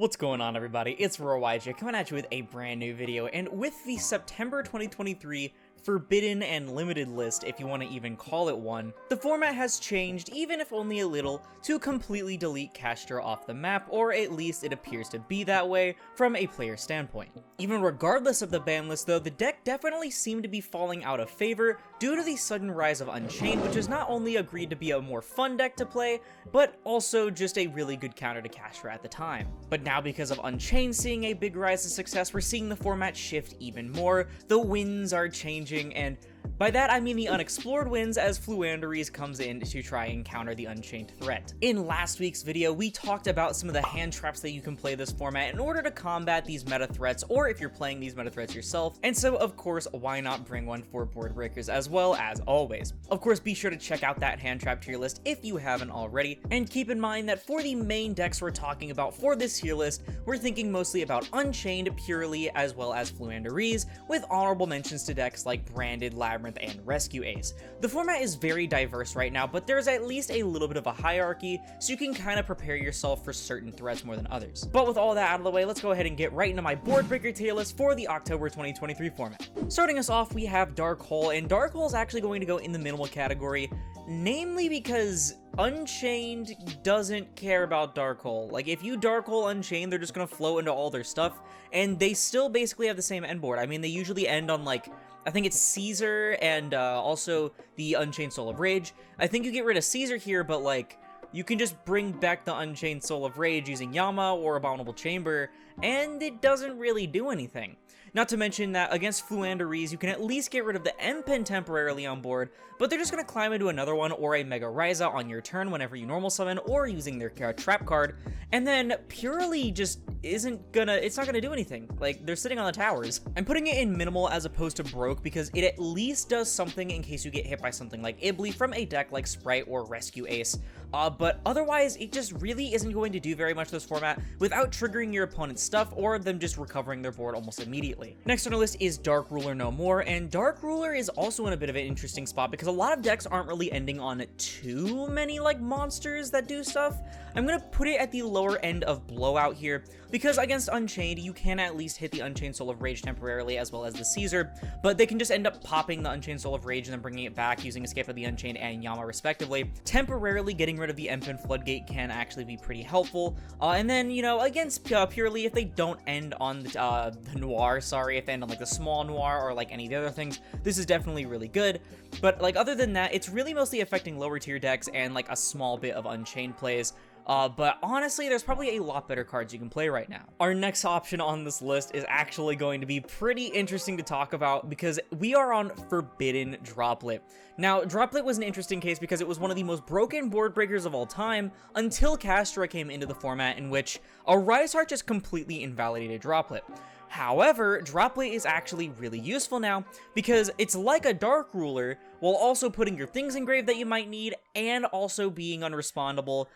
What's going on, everybody? It's RoyJ coming at you with a brand new video, and with the September 2023 Forbidden and Limited list, if you want to even call it one, the format has changed, even if only a little, to completely delete Kashtira off the map, or at least it appears to be that way from a player standpoint. Even regardless of the ban list though, the deck definitely seemed to be falling out of favor due to the sudden rise of Unchained, which has not only agreed to be a more fun deck to play, but also just a really good counter to Kashtira at the time. But now, because of Unchained seeing a big rise of success, we're seeing the format shift even more. The winds are changing, and by that I mean the unexplored winds, as Floowandereeze comes in to try and counter the Unchained threat. In last week's video, we talked about some of the hand traps that you can play this format in order to combat these meta threats, or if you're playing these meta threats yourself, and so of course why not bring one for board breakers as well, as always. Of course, be sure to check out that hand trap tier list if you haven't already, and keep in mind that for the main decks we're talking about for this tier list, we're thinking mostly about Unchained purely, as well as Floowandereeze, with honorable mentions to decks like Branded, Labyrinth, and Rescue Ace. The format is very diverse right now, but there's at least a little bit of a hierarchy, so you can kind of prepare yourself for certain threats more than others. But with all that out of the way, let's go ahead and get right into my board breaker tier list for the October 2023 format. Starting us off, we have Dark Hole, and Dark Hole is actually going to go in the minimal category, namely because Unchained doesn't care about Dark Hole. Like, if you Dark Hole Unchained, they're just gonna float into all their stuff, and they still basically have the same end board. I mean, they usually end on, like, I think it's Caesar and also the Unchained Soul of Rage. I think you get rid of Caesar here, but, like, you can just bring back the Unchained Soul of Rage using Yama or Abominable Chamber, and it doesn't really do anything. Not to mention that against Floowandereeze, you can at least get rid of the M-Pen temporarily on board, but they're just going to climb into another one or a Mega Raiza on your turn whenever you normal summon, or using their trap card, and then purely just it's not gonna do anything. Like, they're sitting on the towers. I'm putting it in minimal as opposed to broke because it at least does something in case you get hit by something like Ibly from a deck like Sprite or Rescue Ace, but otherwise it just really isn't going to do very much this format without triggering your opponent's stuff or them just recovering their board almost immediately. Next on our list is Dark Ruler No More, and Dark Ruler is also in a bit of an interesting spot because a lot of decks aren't really ending on too many like monsters that do stuff. I'm gonna put it at the lower end of Blowout here because against Unchained, you can at least hit the Unchained Soul of Rage temporarily as well as the Caesar, but they can just end up popping the Unchained Soul of Rage and then bringing it back using Escape of the Unchained and Yama respectively. Temporarily getting rid of the M-Pen Floodgate can actually be pretty helpful, and then, you know, against Purely, if they don't end on the Noir, if they end on like the small Noir or like any of the other things, this is definitely really good. But like, other than that, it's really mostly affecting lower tier decks and like a small bit of Unchained plays. But honestly, there's probably a lot better cards you can play right now. Our next option on this list is actually going to be pretty interesting to talk about because we are on Forbidden Droplet. Now, Droplet was an interesting case because it was one of the most broken board breakers of all time until Kashtira came into the format, in which a Rise Heart just completely invalidated Droplet. However, Droplet is actually really useful now because it's like a Dark Ruler while also putting your things in grave that you might need and also being unrespondable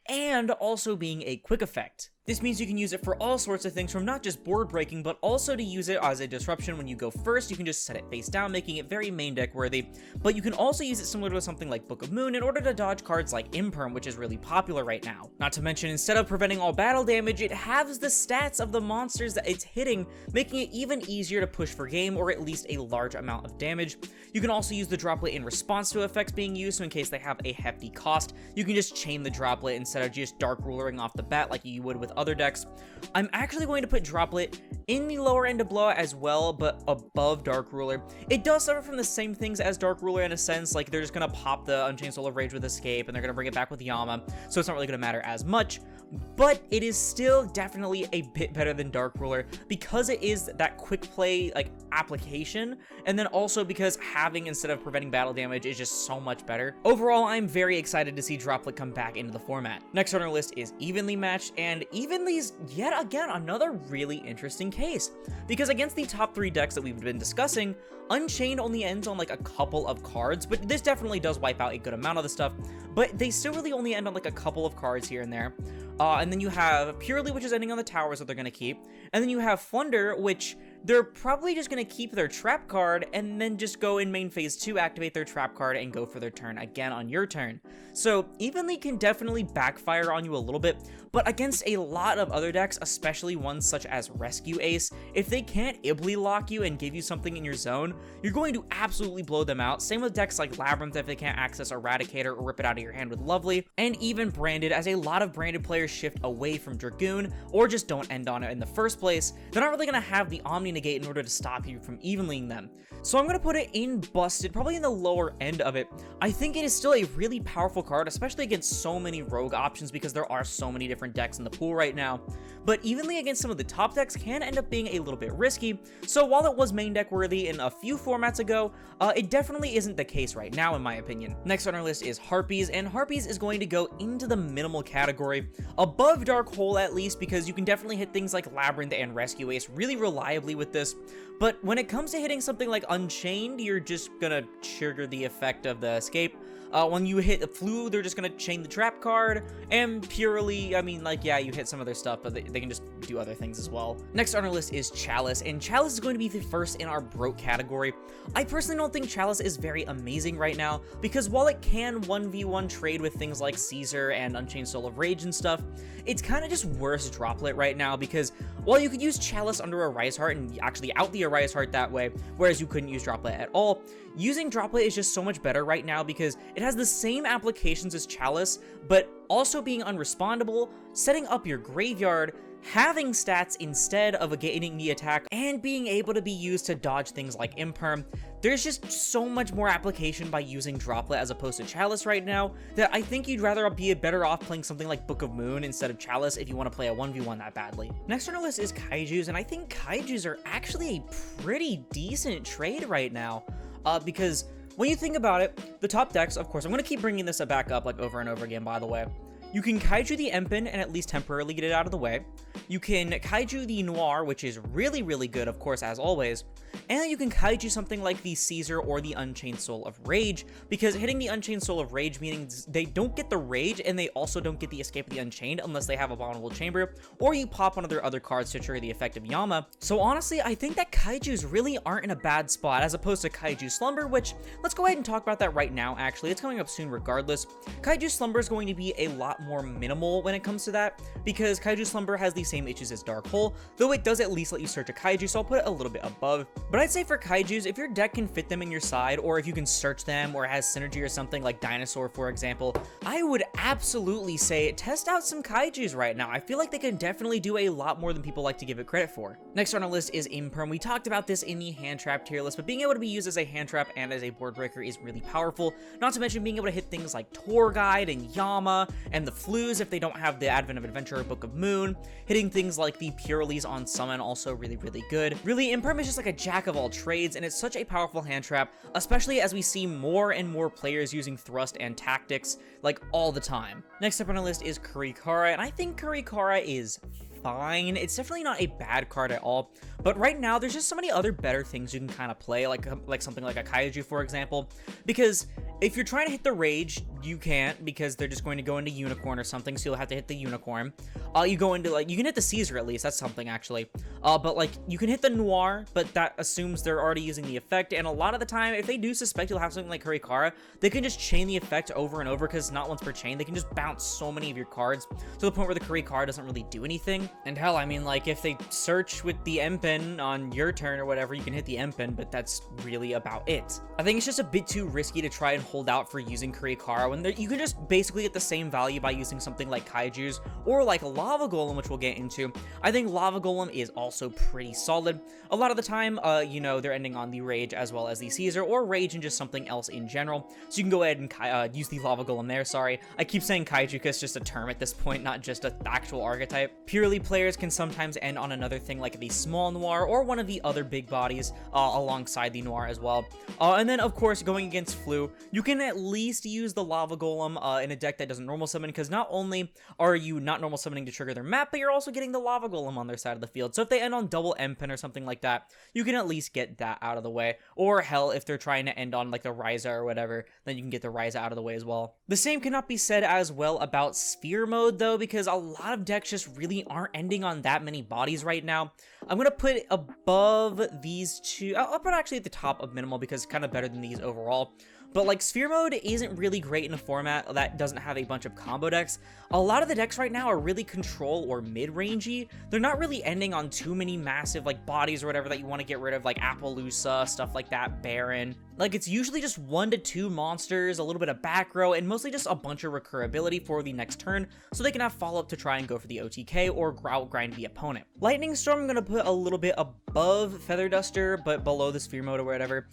and also being a quick effect. This means you can use it for all sorts of things, from not just board breaking, but also to use it as a disruption when you go first. You can just set it face down, making it very main deck worthy, but you can also use it similar to something like Book of Moon in order to dodge cards like Imperm, which is really popular right now. Not to mention, instead of preventing all battle damage, it halves the stats of the monsters that it's hitting, making it even easier to push for game, or at least a large amount of damage. You can also use the Droplet in response to effects being used, so in case they have a hefty cost, you can just chain the Droplet instead of just Dark Rulering off the bat like you would with other decks. I'm actually going to put Droplet in the lower end of Blowout as well, but above Dark Ruler. It does suffer from the same things as Dark Ruler in a sense, like they're just going to pop the Unchained Soul of Rage with Escape, and they're going to bring it back with Yama, so it's not really going to matter as much, but it is still definitely a bit better than Dark Ruler because it is that quick play like application, and then also because having instead of preventing battle damage is just so much better. Overall, I'm very excited to see Droplet come back into the format. Next on our list is Evenly Matched, and Evenly's yet again another really interesting case because against the top 3 decks that we've been discussing, Unchained only ends on like a couple of cards, but this definitely does wipe out a good amount of the stuff, but they still really only end on like a couple of cards here and there. And then you have Purely, which is ending on the towers that they're going to keep, and then you have Flunder, which they're probably just going to keep their trap card and then just go in main phase 2, activate their trap card, and go for their turn again on your turn. So Evenly can definitely backfire on you a little bit, but against a lot of other decks, especially ones such as Rescue Ace, if they can't Ibly lock you and give you something in your zone, you're going to absolutely blow them out. Same with decks like Labyrinth if they can't access Eradicator or rip it out of your hand with Lovely, and even Branded, as a lot of Branded players shift away from Dragoon or just don't end on it in the first place. They're not really going to have the Omni Negate in order to stop you from evenlying them. So I'm going to put it in Busted, probably in the lower end of it. I think it is still a really powerful card, especially against so many rogue options because there are so many different decks in the pool right now. But evenly against some of the top decks can end up being a little bit risky, so while it was main deck worthy in a few formats ago, it definitely isn't the case right now in my opinion. Next on our list is Harpies, and Harpies is going to go into the minimal category, above Dark Hole at least, because you can definitely hit things like Labyrinth and Rescue Ace really reliably with this. But when it comes to hitting something like Unchained, you're just gonna trigger the effect of the escape. When you hit the Flu, they're just gonna chain the trap card, and Purely, I mean, like, yeah, you hit some other stuff, but they can just do other things as well. Next on our list is Chalice, and Chalice is going to be the first in our broke category. I personally don't think Chalice is very amazing right now, because while it can 1v1 trade with things like Caesar and Unchained Soul of Rage and stuff, it's kind of just worse Droplet right now, because while you could use Chalice under a Rise Heart and actually out the Rise Heart that way, whereas you couldn't use Droplet at all, using Droplet is just so much better right now because it has the same applications as Chalice, but also being unrespondable, setting up your graveyard, having stats instead of gaining the attack, and being able to be used to dodge things like Imperm. There's just so much more application by using Droplet as opposed to Chalice right now that I think you'd rather be better off playing something like Book of Moon instead of Chalice if you want to play a 1v1 that badly. Next on our list is Kaijus, and I think Kaijus are actually a pretty decent trade right now. Because when you think about it, the top decks, of course, I'm going to keep bringing this back up like over and over again, by the way. You can Kaiju the Empen and at least temporarily get it out of the way. You can Kaiju the Noir, which is really, really good, of course, as always. And you can Kaiju something like the Caesar or the Unchained Soul of Rage, because hitting the Unchained Soul of Rage means they don't get the Rage, and they also don't get the Escape of the Unchained unless they have Abominable Chamber, or you pop one of their other cards to trigger the effect of Yama. So honestly, I think that Kaijus really aren't in a bad spot, as opposed to Kaiju Slumber, which, let's go ahead and talk about that right now, actually. It's coming up soon regardless. Kaiju Slumber is going to be a lot more minimal when it comes to that, because Kaiju Slumber has the same issues as Dark Hole, though it does at least let you search a Kaiju, so I'll put it a little bit above. But I'd say for Kaijus, if your deck can fit them in your side, or if you can search them, or it has synergy or something like Dinosaur, for example, I would absolutely say test out some Kaijus right now. I feel like they can definitely do a lot more than people like to give it credit for. Next on our list is Imperm. We talked about this in the hand trap tier list, but being able to be used as a hand trap and as a board breaker is really powerful, not to mention being able to hit things like Tour Guide and Yama, and the Flus if they don't have the Advent of Adventure or Book of Moon. Hitting things like the Purelies on Summon also really, really good. Really, Imperm is just like a jack of all trades, and it's such a powerful hand trap, especially as we see more and more players using Thrust and Tactics, like, all the time. Next up on our list is Kurikara, and I think Kurikara is fine. It's definitely not a bad card at all, but right now there's just so many other better things you can kind of play, like something like a Kaiju, for example, because if you're trying to hit the Rage, you can't, because they're just going to go into Unicorn or something, so you'll have to hit the Unicorn. You go into, like, you can hit the Caesar at least, that's something actually, but like, you can hit the Noir, but that assumes they're already using the effect, and a lot of the time, if they do suspect you'll have something like Kurikara, they can just chain the effect over and over, because not once per chain, they can just bounce so many of your cards, to the point where the Kurikara doesn't really do anything. And hell, I mean, like, if they search with the Empen on your turn or whatever, you can hit the Empen, but that's really about it. I think it's just a bit too risky to try and hold out for using Kurikara when you can just basically get the same value by using something like Kaijus or like Lava Golem, which we'll get into. I think Lava Golem is also pretty solid. A lot of the time, you know, they're ending on the Rage as well as the Caesar, or Rage and just something else in general. So you can go ahead and use the Lava Golem there. Sorry, I keep saying Kaiju because it's just a term at this point, not just an actual archetype. Purely players can sometimes end on another thing like the Small Noir or one of the other big bodies alongside the Noir as well. And then, of course, going against Flu, you can at least use the Lava Golem in a deck that doesn't normal summon, because not only are you not normal summoning to trigger their map, but you're also getting the Lava Golem on their side of the field. So if they end on double Empen or something like that, you can at least get that out of the way. Or hell, if they're trying to end on like the Ryza or whatever, then you can get the Ryza out of the way as well. The same cannot be said as well about Sphere Mode though, because a lot of decks just really aren't ending on that many bodies right now. I'm gonna put it above these two. I'll put it actually at the top of minimal because it's kind of better than these overall. But like Sphere Mode isn't really great in a format that doesn't have a bunch of combo decks. A lot of the decks right now are really control or mid-rangey. They're not really ending on too many massive like bodies or whatever that you want to get rid of, like Appaloosa, stuff like that, Baron. Like it's usually just 1 to 2 monsters, a little bit of back row, and mostly just a bunch of recurability for the next turn, so they can have follow-up to try and go for the OTK or grind the opponent. Lightning Storm I'm gonna put a little bit above Feather Duster, but below the Sphere Mode or whatever.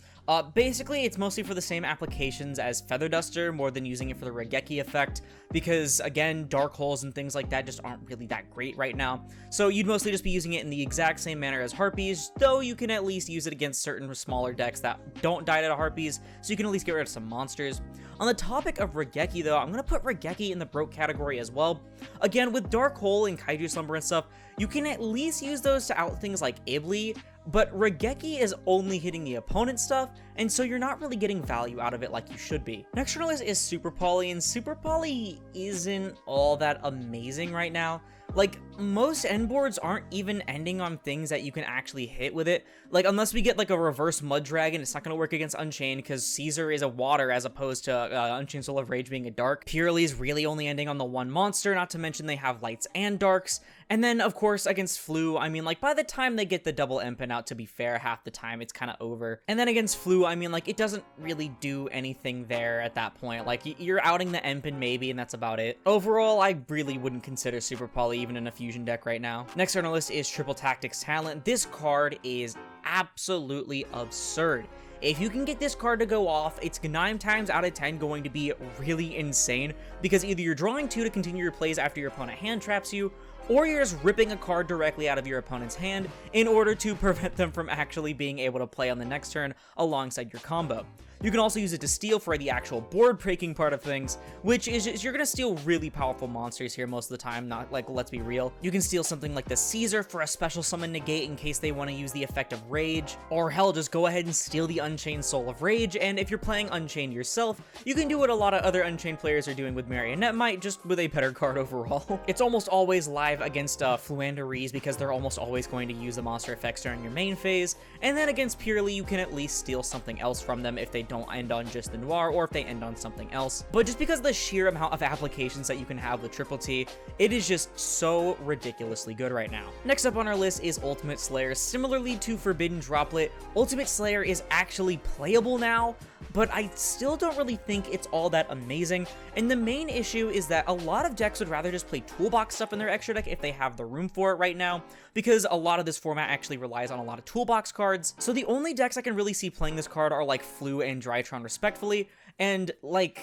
Basically, it's mostly for the same applications as Feather Duster, more than using it for the Raigeki effect, because again, Dark Holes and things like that just aren't really that great right now. So you'd mostly just be using it in the exact same manner as Harpies, though you can at least use it against certain smaller decks that don't die to Harpies, so you can at least get rid of some monsters. On the topic of Raigeki though, I'm gonna put Raigeki in the broke category as well. Again, with Dark Hole and Kaiju Slumber and stuff, you can at least use those to out things like Ibli, but Raigeki is only hitting the opponent stuff, and so you're not really getting value out of it like you should be. Next on our list is Super Poly, and Super Poly isn't all that amazing right now. Like, most end boards aren't even ending on things that you can actually hit with it. Like, unless we get, like, a reverse Mud Dragon, it's not going to work against Unchained, because Caesar is a water as opposed to Unchained Soul of Rage being a dark. Purely is really only ending on the one monster, not to mention they have lights and darks. And then, of course, against Flu, I mean, like, by the time they get the double Empen out, to be fair, half the time, it's kind of over. And then against Flu, I mean, like, it doesn't really do anything there at that point. Like, you're outing the Empen maybe, and that's about it. Overall, I really wouldn't consider Super Poly even in a fusion deck right now. Next on our list is Triple Tactics Talent. This card is absolutely absurd. If you can get this card to go off, it's 9 times out of 10 going to be really insane, because either you're drawing 2 to continue your plays after your opponent hand traps you, or you're just ripping a card directly out of your opponent's hand in order to prevent them from actually being able to play on the next turn alongside your combo. You can also use it to steal for the actual board breaking part of things, which is you're gonna steal really powerful monsters here most of the time, not like, let's be real. You can steal something like the Caesar for a special summon negate in case they want to use the effect of Rage, or hell, just go ahead and steal the Unchained Soul of Rage, and if you're playing Unchained yourself, you can do what a lot of other Unchained players are doing with Marionette Might, just with a better card overall. It's almost always live against Fluandereeze because they're almost always going to use the monster effects during your main phase, and then against Purely, you can at least steal something else from them if they don't end on just the Noir, or if they end on something else. But just because of the sheer amount of applications that you can have with Triple T, it is just so ridiculously good right now. Next up on our list is Ultimate Slayer. Similarly to Forbidden Droplet, Ultimate Slayer is actually playable now, but I still don't really think it's all that amazing, and the main issue is that a lot of decks would rather just play toolbox stuff in their extra deck if they have the room for it right now, because a lot of this format actually relies on a lot of toolbox cards. So the only decks I can really see playing this card are like Flu and Drytron respectfully, and like,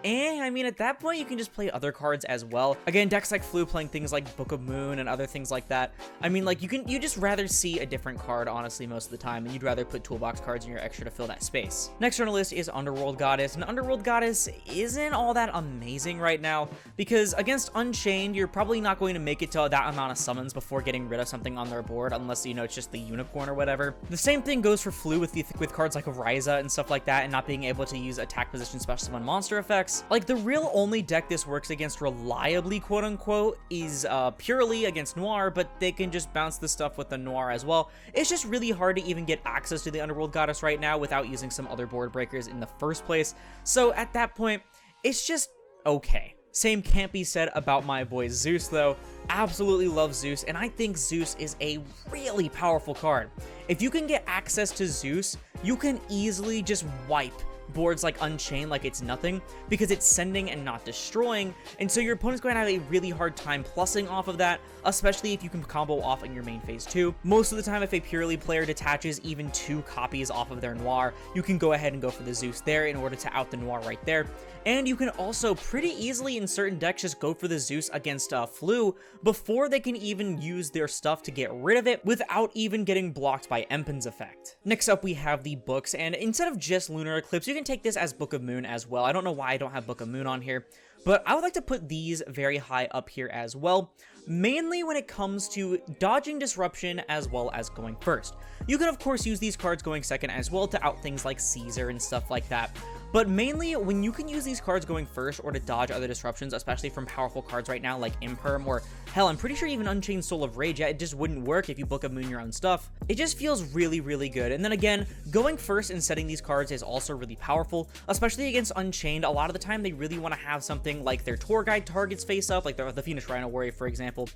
I mean, at that point, you can just play other cards as well. Again, decks like Flu playing things like Book of Moon and other things like that. I mean, like, you just rather see a different card, honestly, most of the time, and you'd rather put toolbox cards in your extra to fill that space. Next on our list is Underworld Goddess, and Underworld Goddess isn't all that amazing right now, because against Unchained, you're probably not going to make it to that amount of summons before getting rid of something on their board, unless, you know, it's just the Unicorn or whatever. The same thing goes for Flu with cards like Ryza and stuff like that, and not being able to use attack position special summon monster effects. Like, the real only deck this works against reliably, quote unquote, is Purely against Noir, but they can just bounce the stuff with the Noir as well. It's just really hard to even get access to the Underworld Goddess right now without using some other board breakers in the first place. So at that point, it's just okay. Same can't be said about my boy Zeus though. Absolutely love Zeus, and I think Zeus is a really powerful card. If you can get access to Zeus, you can easily just wipe boards like Unchained like it's nothing, because it's sending and not destroying, and so your opponent's going to have a really hard time plussing off of that, especially if you can combo off in your main phase too. Most of the time, if a Purely player detaches even 2 copies off of their Noir, you can go ahead and go for the Zeus there in order to out the Noir right there. And you can also pretty easily in certain decks just go for the Zeus against Flu before they can even use their stuff to get rid of it without even getting blocked by Empen's effect. Next up, we have the books, and instead of just Lunar Eclipse, you can even take this as Book of Moon as well. I don't know why I don't have Book of Moon on here, but I would like to put these very high up here as well, mainly when it comes to dodging disruption as well as going first. You can of course use these cards going second as well to out things like Caesar and stuff like that, but mainly when you can use these cards going first or to dodge other disruptions, especially from powerful cards right now like Imperm, or hell, I'm pretty sure even Unchained Soul of Rage, yeah, it just wouldn't work if you Book of Moon your own stuff. It just feels really, really good. And then again, going first and setting these cards is also really powerful, especially against Unchained. A lot of the time they really want to have something like their Tour Guide targets face up, like the Phoenix Rhino Warrior, for example.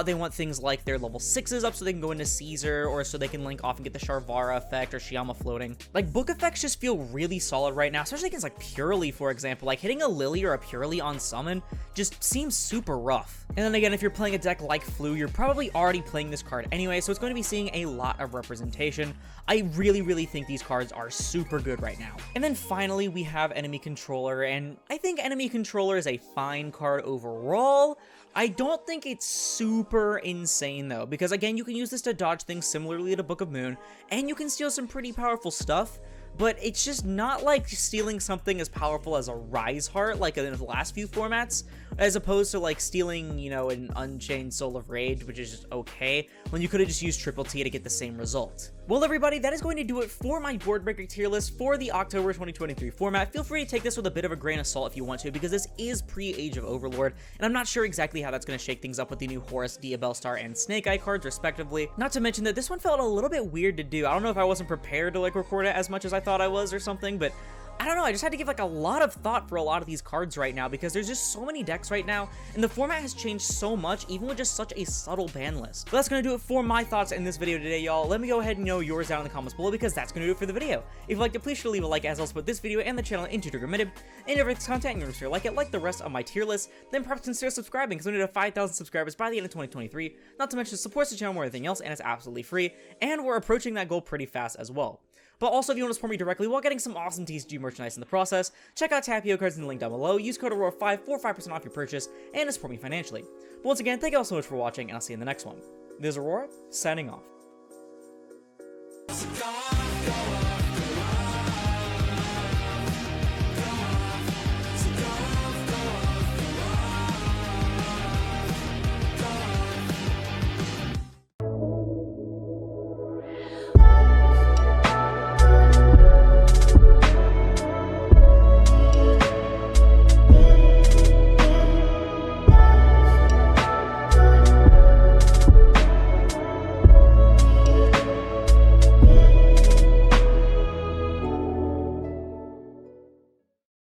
They want things like their level 6s up so they can go into Caesar, or so they can link off and get the Sharvara effect or Shyama floating. Like, book effects just feel really solid right now, especially against like Purely, for example. Like, hitting a Lily or a Purely on summon just seems super rough. And then again, if you're playing a deck like Flu, you're probably already playing this card anyway, so it's going to be seeing a lot of representation. I really, really think these cards are super good right now. And then finally, we have Enemy Controller, and I think Enemy Controller is a fine card overall. I don't think it's super insane though, because again, you can use this to dodge things similarly to Book of Moon, and you can steal some pretty powerful stuff. But it's just not like stealing something as powerful as a Rise Heart, like in the last few formats, as opposed to like stealing, you know, an Unchained Soul of Rage, which is just okay, when you could have just used Triple T to get the same result. Well, everybody, that is going to do it for my Board Breaker tier list for the October 2023 format. Feel free to take this with a bit of a grain of salt if you want to, because this is pre-Age of Overlord, and I'm not sure exactly how that's going to shake things up with the new Horus, Diabellstar, and Snake Eye cards, respectively. Not to mention that this one felt a little bit weird to do. I don't know if I wasn't prepared to like record it as much as I thought I was or something, but I don't know, I just had to give like a lot of thought for a lot of these cards right now, because there's just so many decks right now, and the format has changed so much, even with just such a subtle ban list. But that's gonna do it for my thoughts in this video today, y'all. Let me go ahead and know yours down in the comments below, because that's gonna do it for the video. If you liked it, please sure to leave a like, as I'll put this video and the channel into recommended. And if it's content and you're sure like it, like the rest of my tier list, then perhaps consider subscribing, because we need to 5,000 subscribers by the end of 2023. Not to mention, it supports the channel more than anything else, and it's absolutely free, and we're approaching that goal pretty fast as well. But also, if you want to support me directly while getting some awesome TCG merchandise in the process, check out Tapio cards in the link down below, use code Aurora5 for 5% off your purchase, and to support me financially. But once again, thank you all so much for watching, and I'll see you in the next one. This is Aurora, signing off.